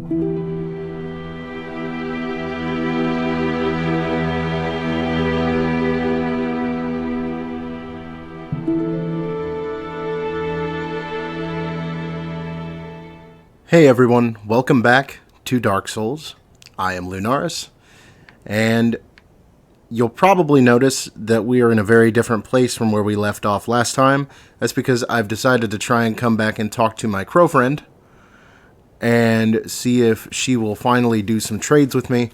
Hey everyone, welcome back to Dark Souls. I am Lunaris, and you'll probably notice that we are in a very different place from where we left off last time. That's because I've decided to try and come back and talk to my crow friend and see if she will finally do some trades with me.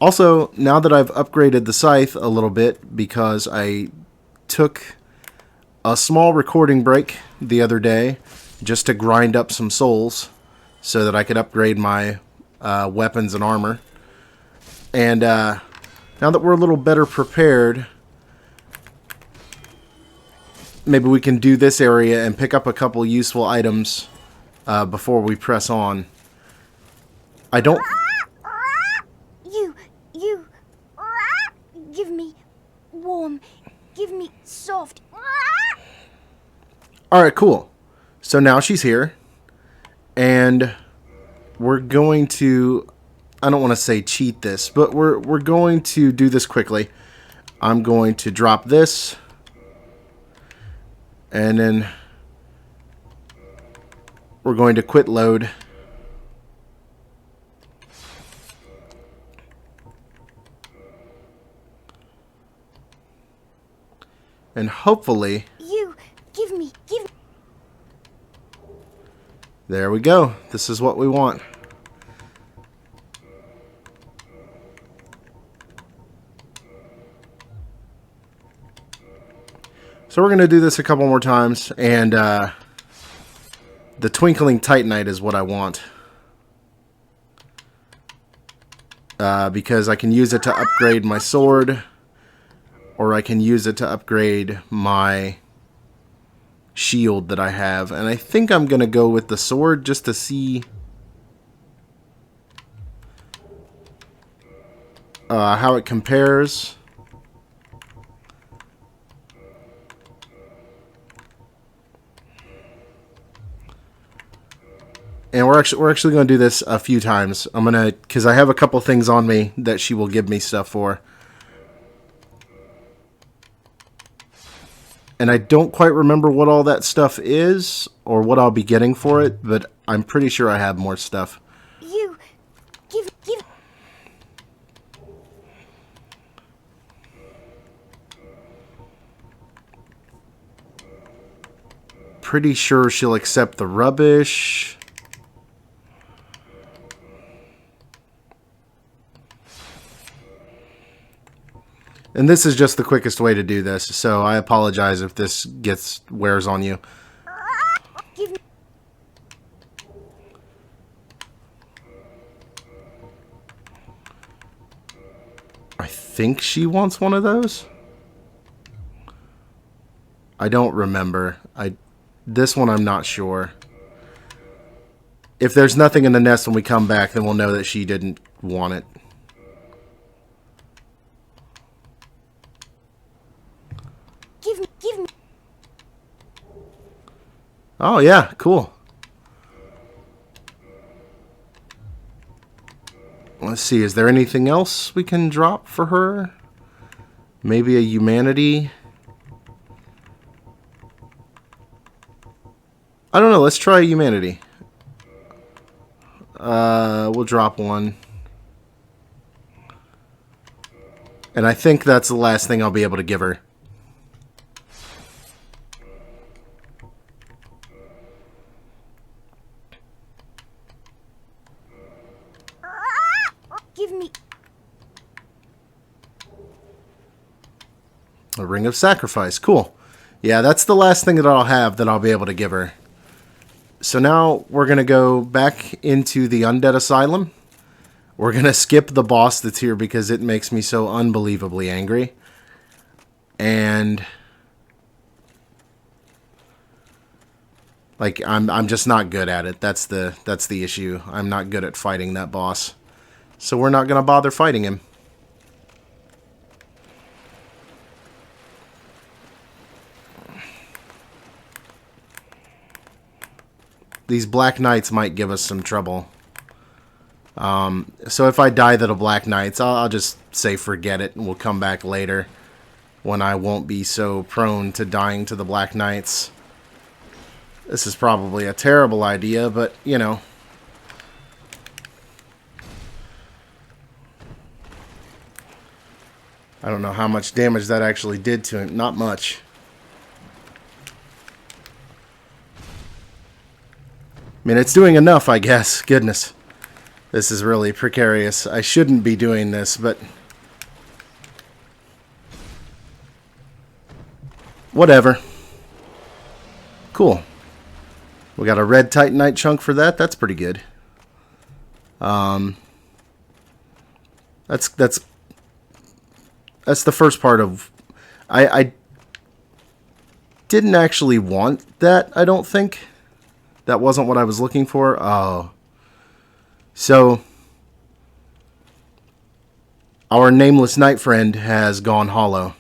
Also, now that I've upgraded the scythe a little bit, because I took a small recording break the other day just to grind up some souls so that I could upgrade my weapons and armor. And now that we're a little better prepared, maybe we can do this area and pick up a couple useful items before we press on. I don't... You... Give me warm. Give me soft. Alright, cool. So now she's here. And we're going to, I don't want to say cheat this, but we're going to do this quickly. I'm going to drop this. And then we're going to quit load. And hopefully... Give me. There we go. This is what we want. So we're going to do this a couple more times, and the Twinkling Titanite is what I want. Because I can use it to upgrade my sword, or I can use it to upgrade my shield that I have. And I think I'm going to go with the sword just to see how it compares. And we're actually going to do this a few times. I'm going to, because I have a couple things on me that she will give me stuff for. And I don't quite remember what all that stuff is, or what I'll be getting for it, but I'm pretty sure I have more stuff. Give. Pretty sure she'll accept the rubbish. And this is just the quickest way to do this, so I apologize if this wears on you. Give me. I think she wants one of those. I don't remember. This one I'm not sure. If there's nothing in the nest when we come back, then we'll know that she didn't want it. Give me. Oh, yeah, cool. Let's see, is there anything else we can drop for her? Maybe a humanity? I don't know, let's try a humanity. We'll drop one. And I think that's the last thing I'll be able to give her. Give me. A Ring of Sacrifice. Cool. Yeah, that's the last thing that I'll have that I'll be able to give her. So now we're going to go back into the Undead Asylum. We're going to skip the boss that's here because it makes me so unbelievably angry. And like I'm just not good at it. That's the issue. I'm not good at fighting that boss. So we're not going to bother fighting him. These Black Knights might give us some trouble. So if I die to the Black Knights, I'll just say forget it, and we'll come back later when I won't be so prone to dying to the Black Knights. This is probably a terrible idea, but, you know. I don't know how much damage that actually did to him. Not much. I mean, it's doing enough, I guess. Goodness. This is really precarious. I shouldn't be doing this, but... whatever. Cool. We got a red Titanite chunk for that. That's pretty good. That's the first part of... I didn't actually want that, I don't think. That wasn't what I was looking for. Oh. So, our nameless knight friend has gone hollow.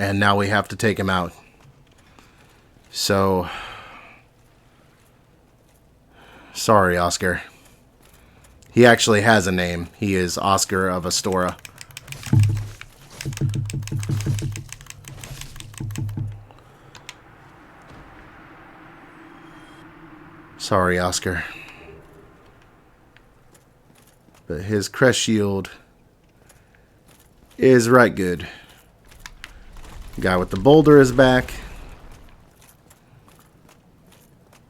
And now we have to take him out. So... sorry, Oscar. He actually has a name. He is Oscar of Astora. Sorry, Oscar. But his crest shield is right good. Guy with the boulder is back.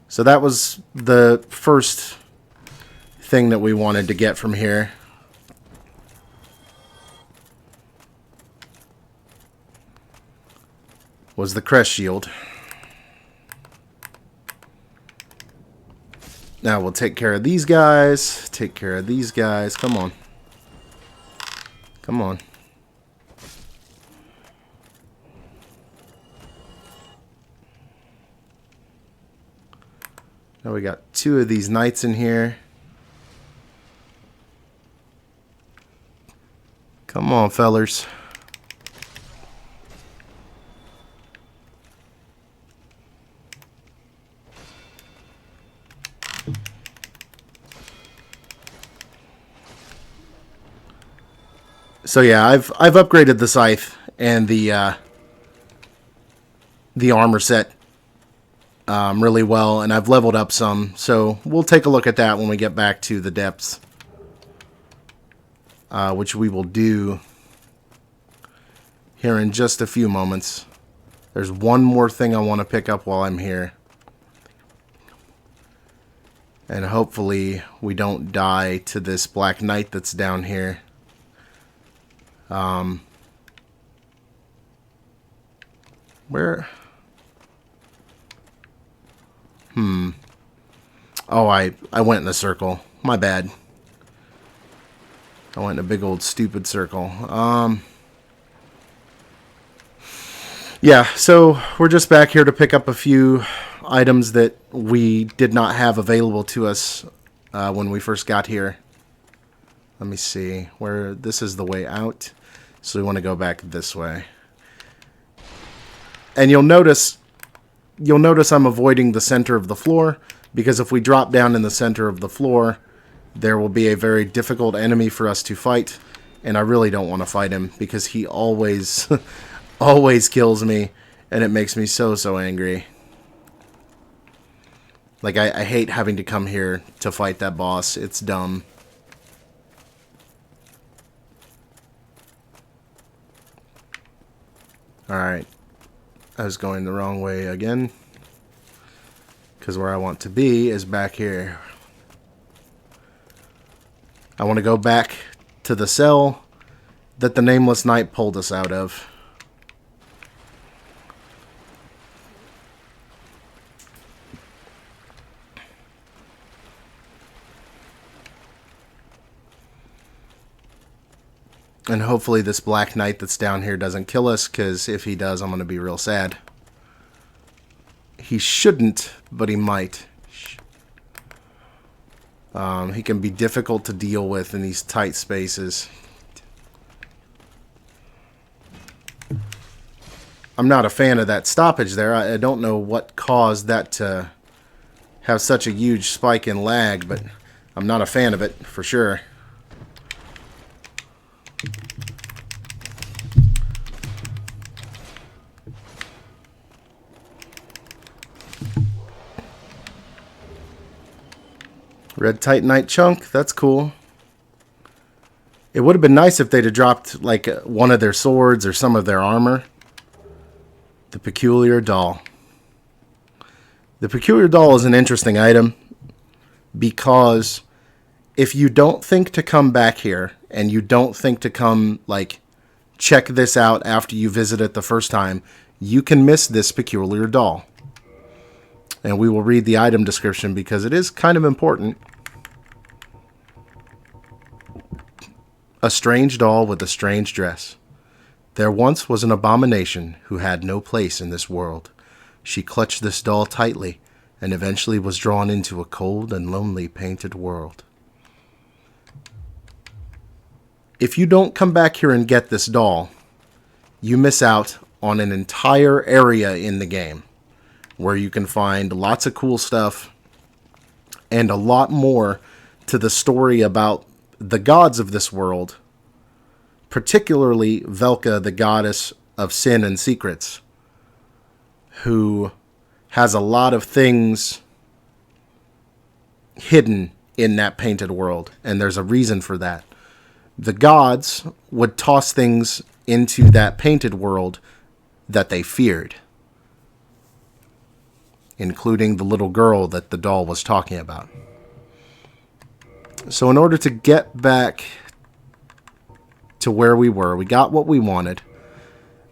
So that was the first thing that we wanted to get from here. Was the crest shield. Now we'll take care of these guys. Take care of these guys. Come on. Come on. Now we got 2 of these knights in here. Come on, fellers. So yeah, I've upgraded the scythe and the armor set really well, and I've leveled up some. So we'll take a look at that when we get back to the depths, which we will do here in just a few moments. There's one more thing I want to pick up while I'm here, and hopefully we don't die to this Black Knight that's down here. Where? Oh, I went in a circle. My bad. I went in a big old stupid circle. Yeah, so we're just back here to pick up a few items that we did not have available to us when we first got here. Let me see. Where this is the way out. So we want to go back this way. And you'll notice I'm avoiding the center of the floor, because if we drop down in the center of the floor, there will be a very difficult enemy for us to fight, and I really don't want to fight him because he always always kills me, and it makes me so angry. Like, I hate having to come here to fight that boss. It's dumb. Alright. I was going the wrong way again, because where I want to be is back here. I want to go back to the cell that the Nameless Knight pulled us out of. And hopefully this Black Knight that's down here doesn't kill us, because if he does, I'm going to be real sad. He shouldn't, but he might. He can be difficult to deal with in these tight spaces. I'm not a fan of that stoppage there. I don't know what caused that to have such a huge spike in lag, but I'm not a fan of it, for sure. Red Titanite chunk, that's cool. It would have been nice if they'd have dropped like one of their swords or some of their armor. The Peculiar Doll. The Peculiar Doll is an interesting item because if you don't think to come back here and you don't think to come like check this out after you visit it the first time, you can miss this Peculiar Doll. And we will read the item description because it is kind of important. A strange doll with a strange dress. There once was an abomination who had no place in this world. She clutched this doll tightly and eventually was drawn into a cold and lonely painted world. If you don't come back here and get this doll, you miss out on an entire area in the game where you can find lots of cool stuff and a lot more to the story about the gods of this world, particularly Velka, the goddess of sin and secrets, who has a lot of things hidden in that painted world, and there's a reason for that. The gods would toss things into that painted world that they feared, including the little girl that the doll was talking about. So in order to get back to where we were, we got what we wanted.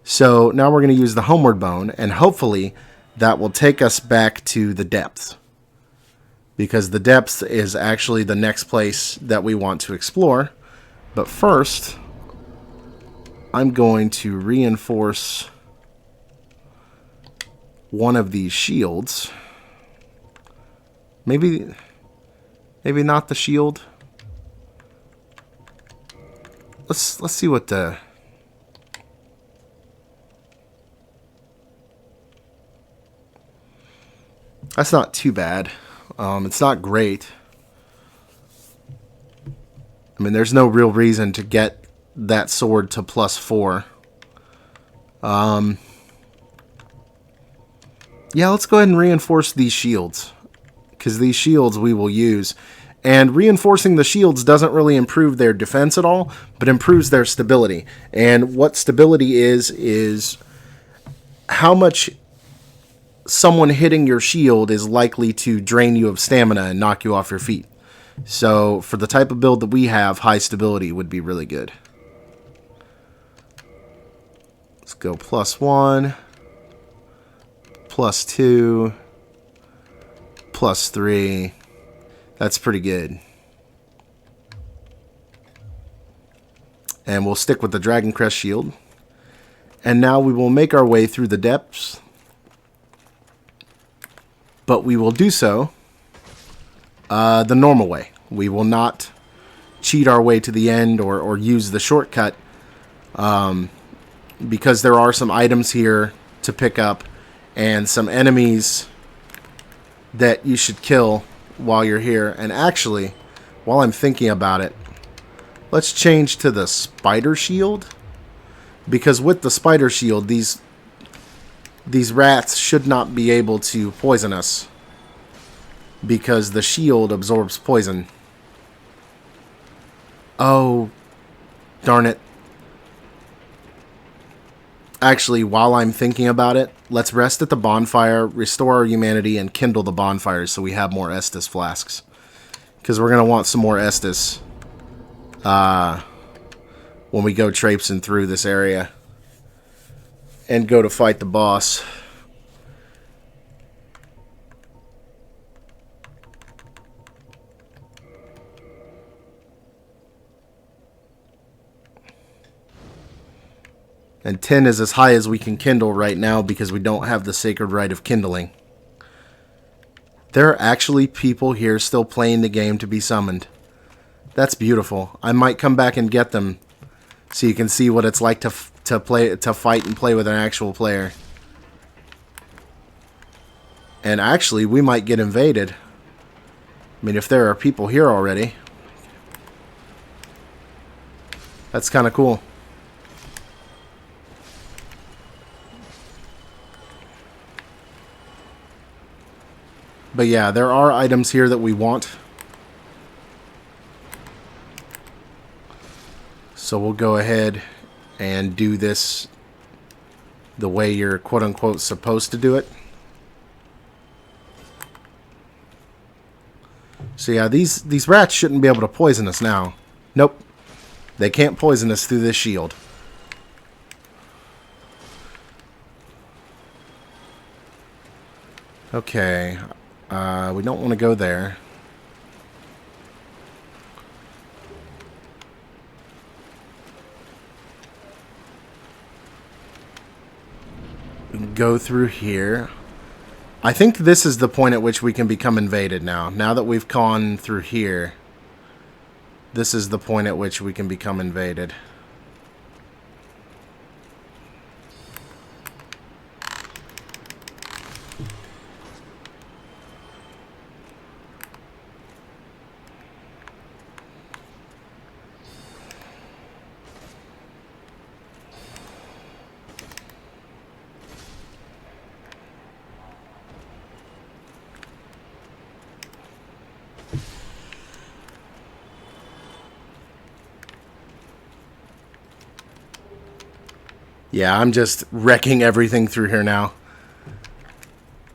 So now we're going to use the homeward bone, and hopefully that will take us back to the depths, because the depths is actually the next place that we want to explore. But first, I'm going to reinforce one of these shields. Maybe not the shield. Let's see what the... That's not too bad. It's not great. I mean, there's no real reason to get that sword to +4. Yeah, let's go ahead and reinforce these shields, because these shields we will use. And reinforcing the shields doesn't really improve their defense at all, but improves their stability. And what stability is how much someone hitting your shield is likely to drain you of stamina and knock you off your feet. So for the type of build that we have, high stability would be really good. Let's go +1, +2, +3. That's pretty good. And we'll stick with the Dragon Crest shield. And now we will make our way through the depths. But we will do so the normal way. We will not cheat our way to the end or use the shortcut, because there are some items here to pick up and some enemies that you should kill while you're here. And actually, while I'm thinking about it, let's change to the spider shield, because with the spider shield, these rats should not be able to poison us, because the shield absorbs poison. Oh, darn it. Actually, while I'm thinking about it, let's rest at the bonfire, restore our humanity, and kindle the bonfires so we have more Estus flasks. Because we're going to want some more Estus when we go traipsing through this area and go to fight the boss. And 10 is as high as we can kindle right now because we don't have the sacred rite of kindling. There are actually people here still playing the game to be summoned. That's beautiful. I might come back and get them so you can see what it's like to fight and play with an actual player. And actually, we might get invaded. I mean, if there are people here already, that's kind of cool. But yeah, there are items here that we want. So we'll go ahead and do this the way you're quote-unquote supposed to do it. So yeah, these rats shouldn't be able to poison us now. Nope. They can't poison us through this shield. Okay. We don't want to go there. Go through here. I think this is the point at which we can become invaded now. Now that we've gone through here, this is the point at which we can become invaded. Yeah, I'm just wrecking everything through here now.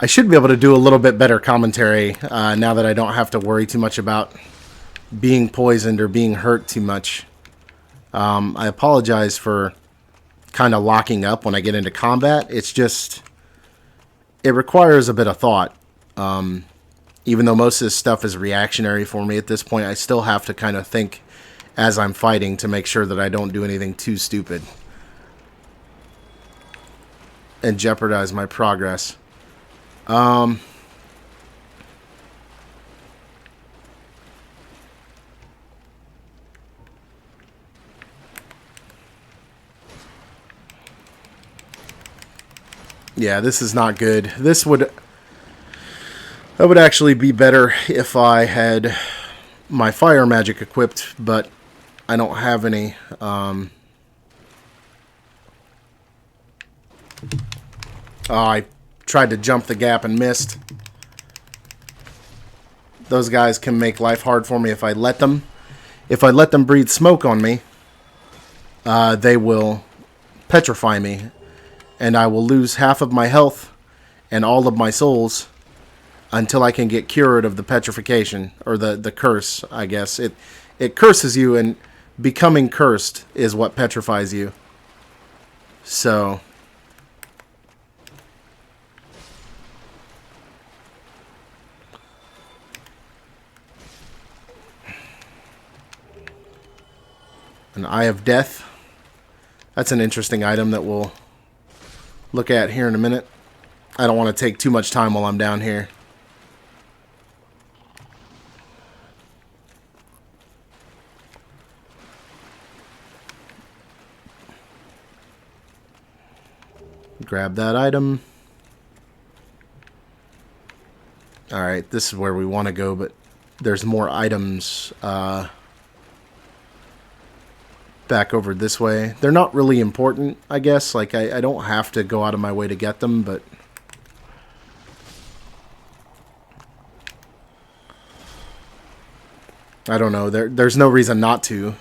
I should be able to do a little bit better commentary now that I don't have to worry too much about being poisoned or being hurt too much. I apologize for kind of locking up when I get into combat. It's just, it requires a bit of thought. Even though most of this stuff is reactionary for me at this point, I still have to kind of think as I'm fighting to make sure that I don't do anything too stupid and jeopardize my progress. Yeah, this is not good. That would actually be better if I had my fire magic equipped, but I don't have any. Oh, I tried to jump the gap and missed. Those guys can make life hard for me if I let them. If I let them breathe smoke on me, they will petrify me, and I will lose half of my health and all of my souls until I can get cured of the petrification, or the curse, I guess. It curses you, and becoming cursed is what petrifies you. So an Eye of Death. That's an interesting item that we'll look at here in a minute. I don't want to take too much time while I'm down here. Grab that item. Alright, this is where we want to go, but there's more items back over this way. They're not really important, I guess. Like, I don't have to go out of my way to get them, but I don't know. There's no reason not to.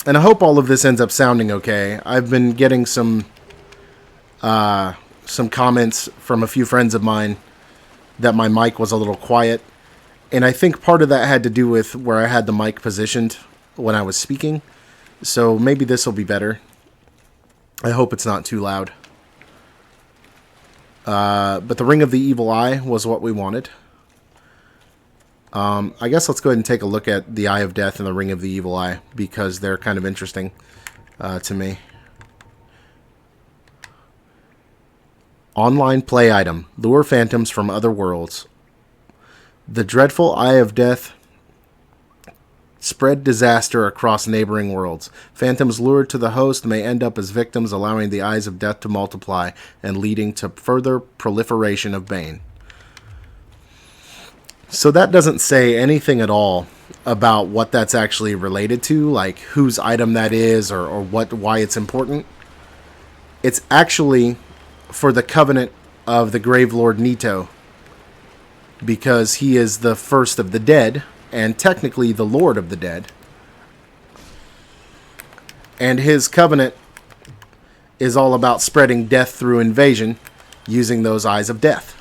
And I hope all of this ends up sounding okay. I've been getting some comments from a few friends of mine that my mic was a little quiet. And I think part of that had to do with where I had the mic positioned when I was speaking. So maybe this will be better. I hope it's not too loud. But the Ring of the Evil Eye was what we wanted. I guess let's go ahead and take a look at the Eye of Death and the Ring of the Evil Eye, because they're kind of interesting to me. Online play item. Lure phantoms from other worlds. The dreadful Eye of Death spread disaster across neighboring worlds. Phantoms lured to the host may end up as victims, allowing the Eyes of Death to multiply and leading to further proliferation of Bane. So that doesn't say anything at all about what that's actually related to, like whose item that is, or why it's important. It's actually for the covenant of the Grave Lord Nito, because he is the first of the dead, and technically the Lord of the dead. And his covenant is all about spreading death through invasion, using those eyes of death.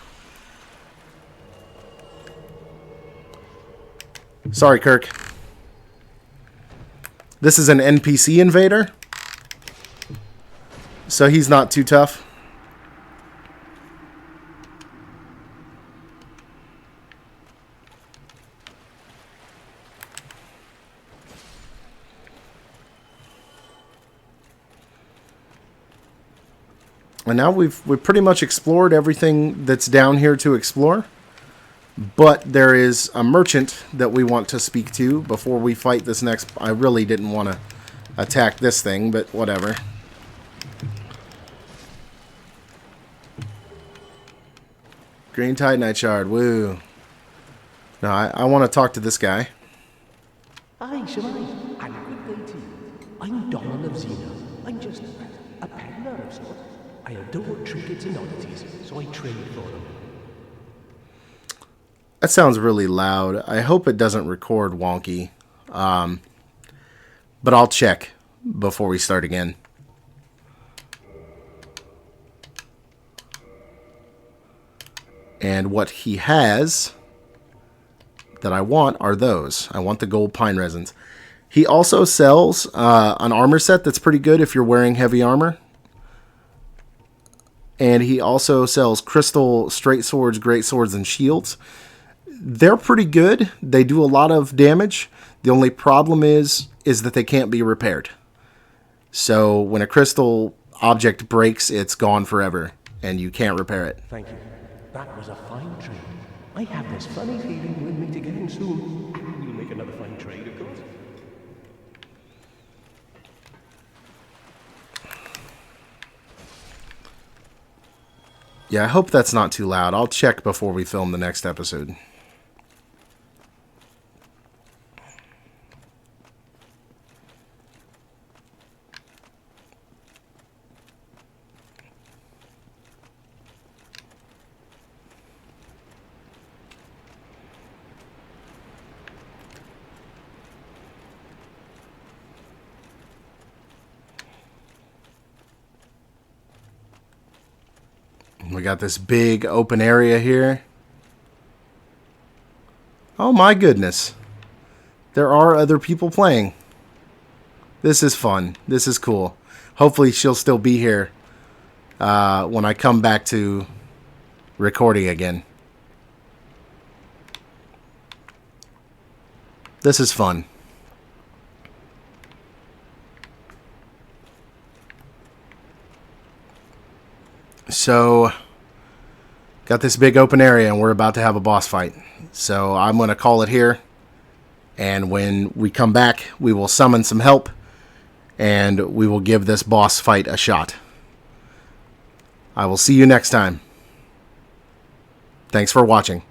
Sorry, Kirk. This is an NPC invader, so he's not too tough. And now we've pretty much explored everything that's down here to explore. But there is a merchant that we want to speak to before we fight this next... I really didn't want to attack this thing, but whatever. Green Titanite Shard, woo. No, I want to talk to this guy. Aye, Shemai, and good day to you. I'm Donald of Xena. I'm just a peddler of sorts. I adore trinkets and oddities, so I trade for them. That sounds really loud. I hope it doesn't record wonky. But I'll check before we start again. And what he has that I want are those. I want the gold pine resins. He also sells an armor set that's pretty good if you're wearing heavy armor. And he also sells crystal straight swords, great swords, and shields. They're pretty good. They do a lot of damage. The only problem is that they can't be repaired. So when a crystal object breaks, it's gone forever, and you can't repair it. Thank you. That was a fine trade. I have this funny feeling we'll meet again soon. We'll make another fine trade, of course. Yeah, I hope that's not too loud. I'll check before we film the next episode. We got this big open area here. Oh my goodness. There are other people playing. This is fun. This is cool. Hopefully she'll still be here when I come back to recording again. This is fun. So, got this big open area and we're about to have a boss fight. So I'm going to call it here. And when we come back, we will summon some help. And we will give this boss fight a shot. I will see you next time. Thanks for watching.